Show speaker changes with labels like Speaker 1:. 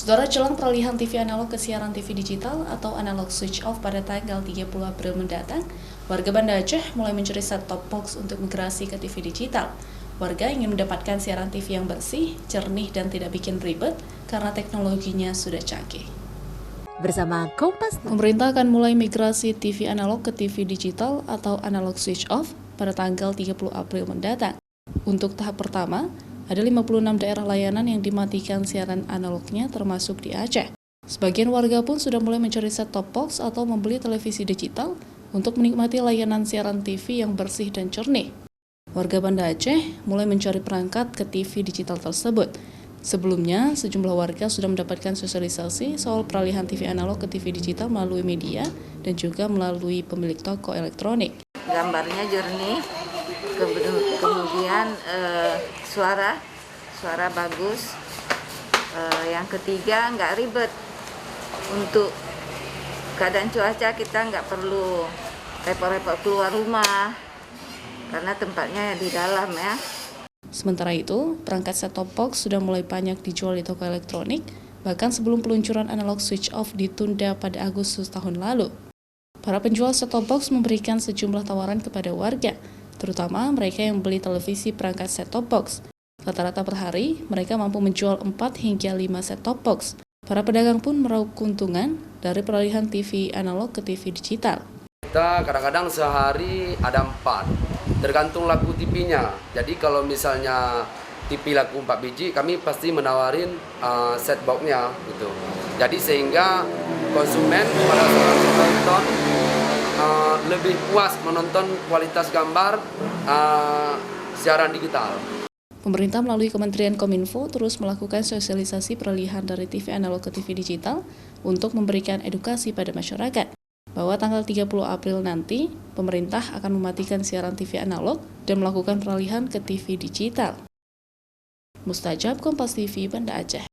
Speaker 1: Saudara, jelang peralihan TV analog ke siaran TV digital atau analog switch off pada tanggal 30 April mendatang, warga Banda Aceh mulai mencari set-top box untuk migrasi ke TV digital. Warga ingin mendapatkan siaran TV yang bersih, jernih, dan tidak bikin ribet karena teknologinya sudah canggih.
Speaker 2: Bersama Kompas,
Speaker 1: pemerintah akan mulai migrasi TV analog ke TV digital atau analog switch off pada tanggal 30 April mendatang. Untuk tahap pertama, ada 56 daerah layanan yang dimatikan siaran analognya termasuk di Aceh. Sebagian warga pun sudah mulai mencari set-top box atau membeli televisi digital untuk menikmati layanan siaran TV yang bersih dan jernih. Warga Banda Aceh mulai mencari perangkat ke TV digital tersebut. Sebelumnya, sejumlah warga sudah mendapatkan sosialisasi soal peralihan TV analog ke TV digital melalui media dan juga melalui pemilik toko elektronik.
Speaker 3: Gambarnya jernih, kemudian suara bagus, yang ketiga nggak ribet. Untuk keadaan cuaca kita nggak perlu repot-repot keluar rumah karena tempatnya di dalam ya.
Speaker 1: Sementara itu, perangkat set-top box sudah mulai banyak dijual di toko elektronik, bahkan sebelum peluncuran analog switch off ditunda pada Agustus tahun lalu. Para penjual set-top box memberikan sejumlah tawaran kepada warga, terutama mereka yang beli televisi perangkat set-top box. Rata-rata per hari, mereka mampu menjual 4 hingga 5 set-top box. Para pedagang pun meraup keuntungan dari peralihan TV analog ke TV digital.
Speaker 4: Kita kadang-kadang sehari ada 4, tergantung laku TV-nya. Jadi kalau misalnya TV laku 4 biji, kami pasti menawarin set box-nya gitu. Jadi sehingga konsumen pada saat menonton lebih puas menonton kualitas gambar siaran digital.
Speaker 1: Pemerintah melalui Kementerian Kominfo terus melakukan sosialisasi peralihan dari TV analog ke TV digital untuk memberikan edukasi pada masyarakat bahwa tanggal 30 April nanti, pemerintah akan mematikan siaran TV analog dan melakukan peralihan ke TV digital. Mustajab, Kompas TV, Banda Aceh.